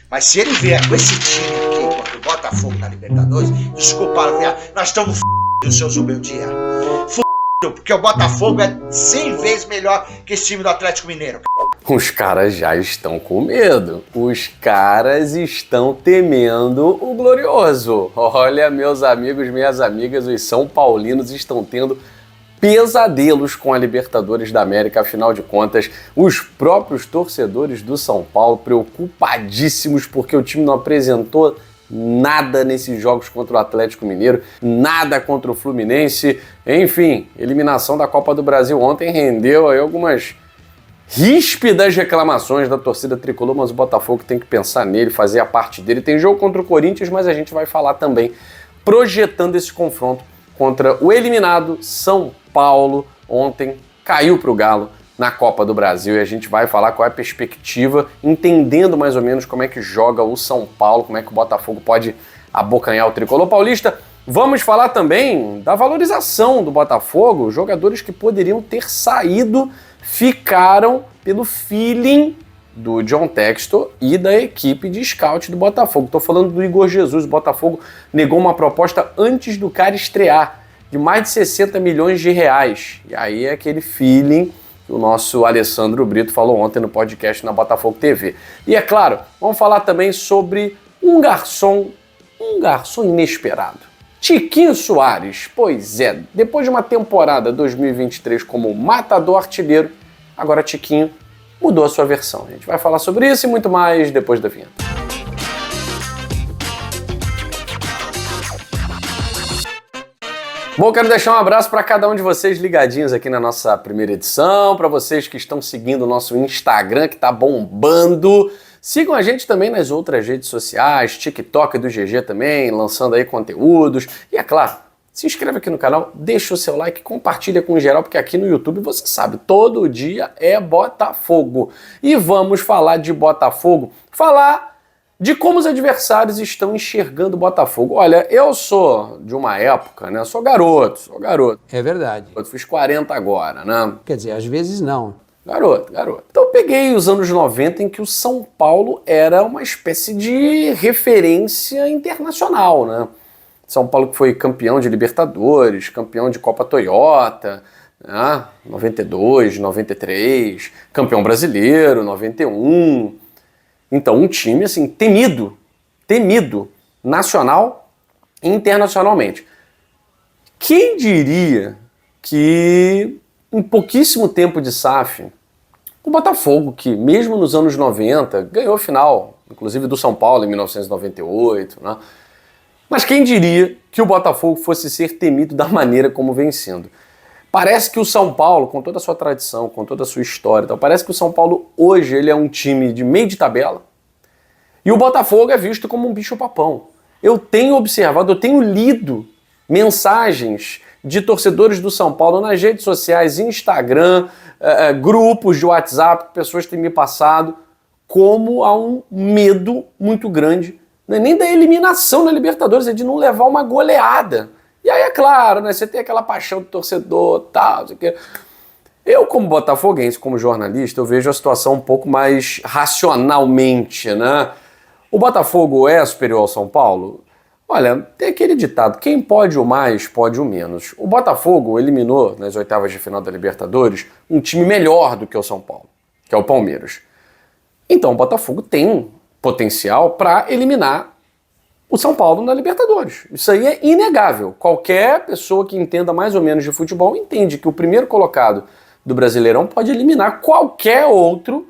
Mas se ele vier com esse time aqui, contra o Botafogo na Libertadores, desculpa, nós estamos f***, seu Zubeldia. Porque o Botafogo é 100 vezes melhor que esse time do Atlético Mineiro. Os caras já estão com medo. Os caras estão temendo o glorioso. Olha, meus amigos, minhas amigas, os São Paulinos estão tendo pesadelos com a Libertadores da América. Afinal de contas, os próprios torcedores do São Paulo preocupadíssimos porque o time não apresentou nada nesses jogos contra o Atlético Mineiro, nada contra o Fluminense. Enfim, eliminação da Copa do Brasil ontem rendeu aí algumas ríspidas reclamações da torcida tricolor, mas o Botafogo tem que pensar nele, fazer a parte dele. Tem jogo contra o Corinthians, mas a gente vai falar também projetando esse confronto contra o eliminado São Paulo. Ontem caiu para o Galo na Copa do Brasil e a gente vai falar qual é a perspectiva, entendendo mais ou menos como é que joga o São Paulo, como é que o Botafogo pode abocanhar o tricolor paulista. Vamos falar também da valorização do Botafogo. Jogadores que poderiam ter saído ficaram pelo feeling do John Textor e da equipe de scout do Botafogo. Estou falando do Igor Jesus. O Botafogo negou uma proposta antes do cara estrear, de mais de 60 milhões de reais. E aí é aquele feeling que o nosso Alessandro Brito falou ontem no podcast na Botafogo TV. E é claro, vamos falar também sobre um garçom inesperado. Tiquinho Soares. Pois é, depois de uma temporada 2023 como matador artilheiro, agora Tiquinho mudou a sua versão. A gente vai falar sobre isso e muito mais depois da vinheta. Bom, quero deixar um abraço para cada um de vocês ligadinhos aqui na nossa primeira edição, para vocês que estão seguindo o nosso Instagram, que está bombando. Sigam a gente também nas outras redes sociais, TikTok do GG também, lançando aí conteúdos. E é claro, se inscreve aqui no canal, deixa o seu like, compartilha com geral, porque aqui no YouTube, você sabe, todo dia é Botafogo. E vamos falar de Botafogo, falar de como os adversários estão enxergando o Botafogo. Olha, eu sou de uma época, né? Sou garoto. É verdade. Eu fiz 40 agora, né? Quer dizer, às vezes não. Garoto. Então eu peguei os anos 90 em que o São Paulo era uma espécie de referência internacional, né? São Paulo que foi campeão de Libertadores, campeão de Copa Toyota, né? 92, 93, campeão brasileiro, 91... Então, um time, assim, temido, nacional e internacionalmente. Quem diria que, em pouquíssimo tempo de SAF, o Botafogo, que mesmo nos anos 90, ganhou a final, inclusive do São Paulo em 1998, né? Mas quem diria que o Botafogo fosse ser temido da maneira como vem sendo? Parece que o São Paulo, com toda a sua tradição, com toda a sua história, então, parece que o São Paulo hoje ele é um time de meio de tabela e o Botafogo é visto como um bicho-papão. Eu tenho observado, eu tenho lido mensagens de torcedores do São Paulo nas redes sociais, Instagram, grupos de WhatsApp, pessoas têm me passado, como há um medo muito grande, não é nem da eliminação na Libertadores, é de não levar uma goleada. E aí, é claro, né, você tem aquela paixão do torcedor, tal, não sei o quê. Eu, como botafoguense, como jornalista, eu vejo a situação um pouco mais racionalmente, né? O Botafogo é superior ao São Paulo? Olha, tem aquele ditado, quem pode o mais, pode o menos. O Botafogo eliminou, nas oitavas de final da Libertadores, um time melhor do que o São Paulo, que é o Palmeiras. Então, o Botafogo tem potencial para eliminar o São Paulo na Libertadores. Isso aí é inegável. Qualquer pessoa que entenda mais ou menos de futebol entende que o primeiro colocado do Brasileirão pode eliminar qualquer outro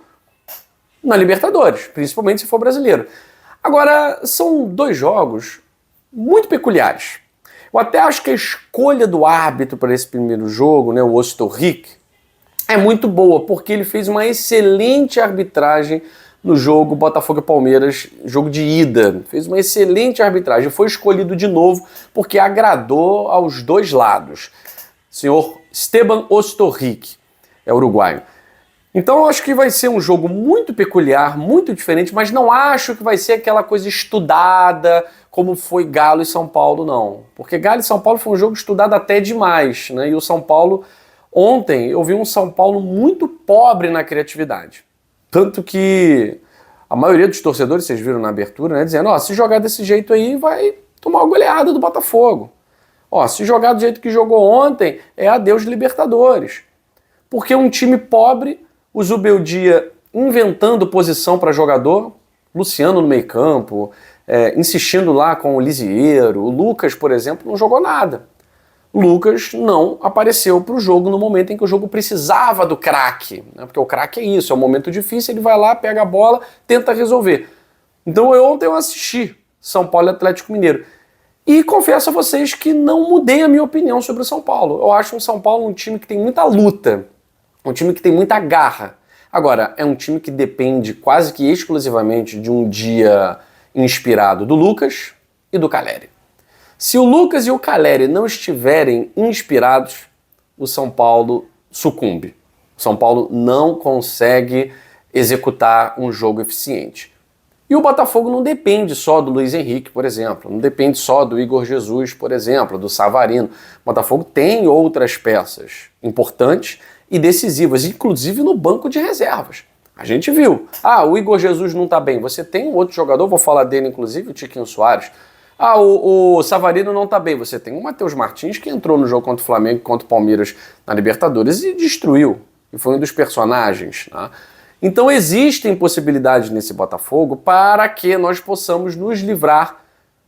na Libertadores, principalmente se for brasileiro. Agora, são dois jogos muito peculiares. Eu até acho que a escolha do árbitro para esse primeiro jogo, né, o Ostorric, é muito boa, porque ele fez uma excelente arbitragem no jogo Botafogo e Palmeiras, jogo de ida. Fez uma excelente arbitragem. Foi escolhido de novo porque agradou aos dois lados. Senhor Esteban Ostorric, é uruguaio. Então eu acho que vai ser um jogo muito peculiar, muito diferente, mas não acho que vai ser aquela coisa estudada como foi Galo e São Paulo, não. Porque Galo e São Paulo foi um jogo estudado até demais, né? E o São Paulo, ontem eu vi um São Paulo muito pobre na criatividade. Tanto que A maioria dos torcedores, vocês viram na abertura, né, dizendo, ó, se jogar desse jeito aí, vai tomar uma goleada do Botafogo. Ó, se jogar do jeito que jogou ontem, é adeus Libertadores. Porque um time pobre, o Zubeldia inventando posição para jogador, Luciano no meio campo, insistindo lá com o Lisieiro, o Lucas, por exemplo, não jogou nada. O Lucas não apareceu para o jogo no momento em que o jogo precisava do craque, né? Porque o craque é isso, é um momento difícil, ele vai lá, pega a bola, tenta resolver. Então ontem eu assisti São Paulo e Atlético Mineiro. E confesso a vocês que não mudei a minha opinião sobre o São Paulo. Eu acho o São Paulo um time que tem muita luta, um time que tem muita garra. Agora, é um time que depende quase que exclusivamente de um dia inspirado do Lucas e do Caleri. Se o Lucas e o Caleri não estiverem inspirados, o São Paulo sucumbe. O São Paulo não consegue executar um jogo eficiente. E o Botafogo não depende só do Luiz Henrique, por exemplo, não depende só do Igor Jesus, por exemplo, do Savarino. O Botafogo tem outras peças importantes e decisivas, inclusive no banco de reservas. A gente viu. O Igor Jesus não está bem. Você tem um outro jogador, vou falar dele inclusive, o Tiquinho Soares. O Savarino não está bem. Você tem o Matheus Martins, que entrou no jogo contra o Flamengo, contra o Palmeiras na Libertadores e destruiu. E foi um dos personagens, né? Então existem possibilidades nesse Botafogo para que nós possamos nos livrar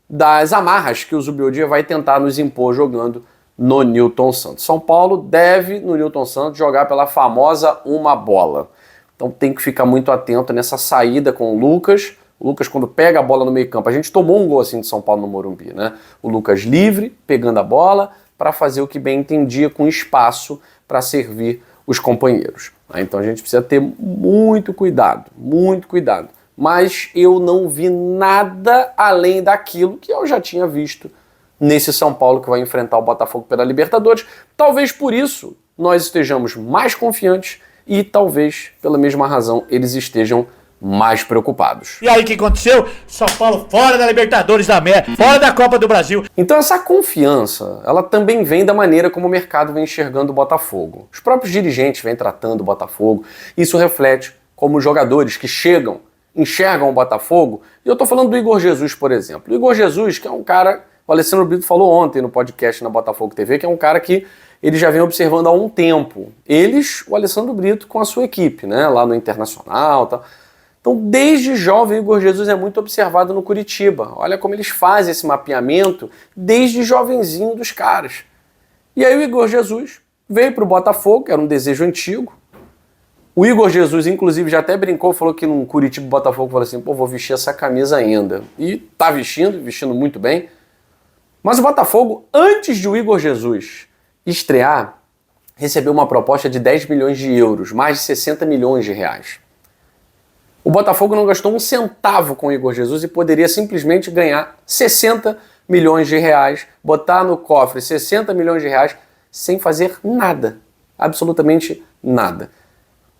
das amarras que o Zubeldia vai tentar nos impor jogando no Nilton Santos. São Paulo deve, no Nilton Santos, jogar pela famosa uma bola. Então tem que ficar muito atento nessa saída com o Lucas. O Lucas, quando pega a bola no meio campo, a gente tomou um gol assim de São Paulo no Morumbi, né? O Lucas livre, pegando a bola, para fazer o que bem entendia, com espaço para servir os companheiros. Então a gente precisa ter muito cuidado, muito cuidado. Mas eu não vi nada além daquilo que eu já tinha visto nesse São Paulo que vai enfrentar o Botafogo pela Libertadores. Talvez por isso nós estejamos mais confiantes e talvez pela mesma razão eles estejam mais preocupados. E aí o que aconteceu? São Paulo fora da Libertadores da América, fora da Copa do Brasil. Então essa confiança, ela também vem da maneira como o mercado vem enxergando o Botafogo. Os próprios dirigentes vêm tratando o Botafogo. Isso reflete como os jogadores que chegam, enxergam o Botafogo. E eu tô falando do Igor Jesus, por exemplo. O Igor Jesus, que é um cara, o Alessandro Brito falou ontem no podcast na Botafogo TV, que é um cara que ele já vem observando há um tempo. Eles, o Alessandro Brito com a sua equipe, né, lá no Internacional e tal. Então, desde jovem, o Igor Jesus é muito observado no Curitiba. Olha como eles fazem esse mapeamento desde jovenzinho dos caras. E aí o Igor Jesus veio para o Botafogo, que era um desejo antigo. O Igor Jesus, inclusive, já até brincou, falou que no Curitiba o Botafogo falou assim, vou vestir essa camisa ainda. E tá vestindo muito bem. Mas o Botafogo, antes de o Igor Jesus estrear, recebeu uma proposta de 10 milhões de euros, mais de 60 milhões de reais. O Botafogo não gastou um centavo com o Igor Jesus e poderia simplesmente ganhar 60 milhões de reais, botar no cofre 60 milhões de reais sem fazer nada, absolutamente nada.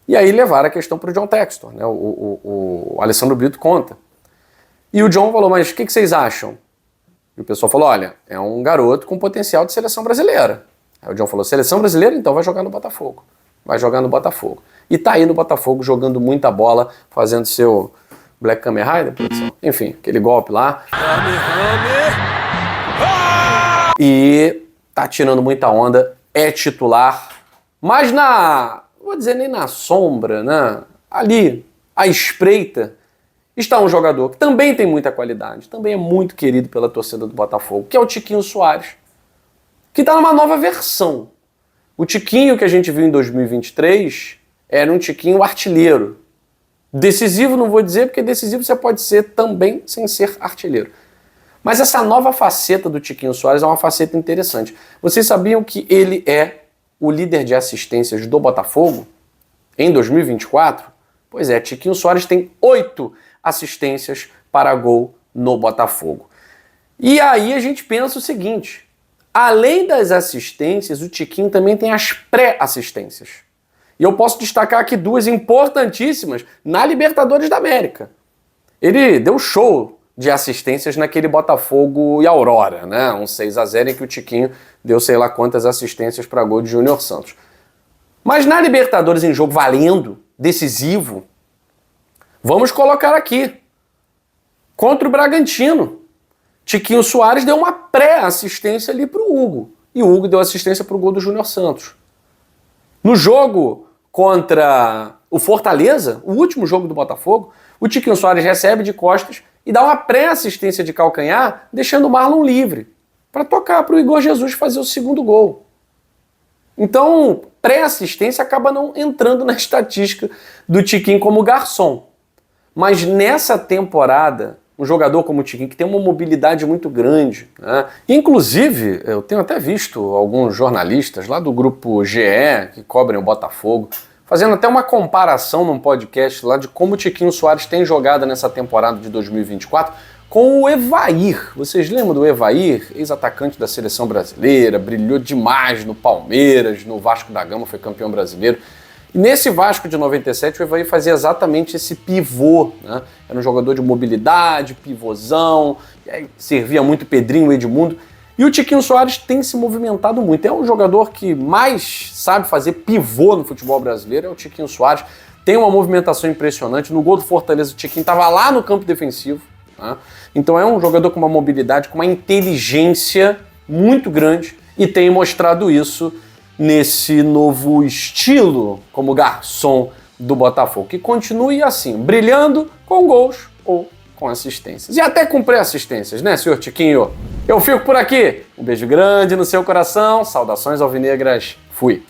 E aí levaram a questão para o John Textor, né? O Alessandro Brito conta. E o John falou, mas o que vocês acham? E o pessoal falou, olha, é um garoto com potencial de seleção brasileira. Aí o John falou, seleção brasileira? Então vai jogar no Botafogo. Vai jogar no Botafogo. E tá aí no Botafogo jogando muita bola, fazendo seu Black Kamen Rider, produção. Enfim, aquele golpe lá. E tá tirando muita onda, é titular. Mas não vou dizer nem na sombra, né? Ali, à espreita, está um jogador que também tem muita qualidade, também é muito querido pela torcida do Botafogo, que é o Tiquinho Soares, que tá numa nova versão. O Tiquinho que a gente viu em 2023 era um Tiquinho artilheiro. Decisivo não vou dizer, porque decisivo você pode ser também sem ser artilheiro. Mas essa nova faceta do Tiquinho Soares é uma faceta interessante. Vocês sabiam que ele é o líder de assistências do Botafogo em 2024? Pois é, Tiquinho Soares tem 8 assistências para gol no Botafogo. E aí a gente pensa o seguinte, além das assistências, o Tiquinho também tem as pré-assistências. E eu posso destacar aqui duas importantíssimas na Libertadores da América. Ele deu show de assistências naquele Botafogo e Aurora, né? Um 6-0 em que o Tiquinho deu sei lá quantas assistências para gol de Júnior Santos. Mas na Libertadores em jogo valendo, decisivo, Vamos colocar aqui. Contra o Bragantino, Tiquinho Soares deu uma pré-assistência ali para o Hugo. E o Hugo deu assistência para o gol do Júnior Santos. No jogo contra o Fortaleza, o último jogo do Botafogo, o Tiquinho Soares recebe de costas e dá uma pré-assistência de calcanhar, deixando o Marlon livre para tocar para o Igor Jesus fazer o segundo gol. Então, pré-assistência acaba não entrando na estatística do Tiquinho como garçom. Mas nessa temporada, um jogador como o Tiquinho, que tem uma mobilidade muito grande, né? Inclusive, eu tenho até visto alguns jornalistas lá do grupo GE, que cobrem o Botafogo, fazendo até uma comparação num podcast lá de como o Tiquinho Soares tem jogado nessa temporada de 2024 com o Evair. Vocês lembram do Evair, ex-atacante da seleção brasileira, brilhou demais no Palmeiras, no Vasco da Gama, foi campeão brasileiro. E nesse Vasco de 97, o Evair fazia exatamente esse pivô, né? Era um jogador de mobilidade, pivôzão, e aí servia muito Pedrinho, Edmundo. E o Tiquinho Soares tem se movimentado muito. É um jogador que mais sabe fazer pivô no futebol brasileiro, é o Tiquinho Soares. Tem uma movimentação impressionante. No gol do Fortaleza, o Tiquinho estava lá no campo defensivo, né? Então é um jogador com uma mobilidade, com uma inteligência muito grande e tem mostrado isso nesse novo estilo como garçom do Botafogo, que continue assim, brilhando com gols ou com assistências. E até com pré-assistências, né, senhor Tiquinho? Eu fico por aqui. Um beijo grande no seu coração, saudações alvinegras, fui!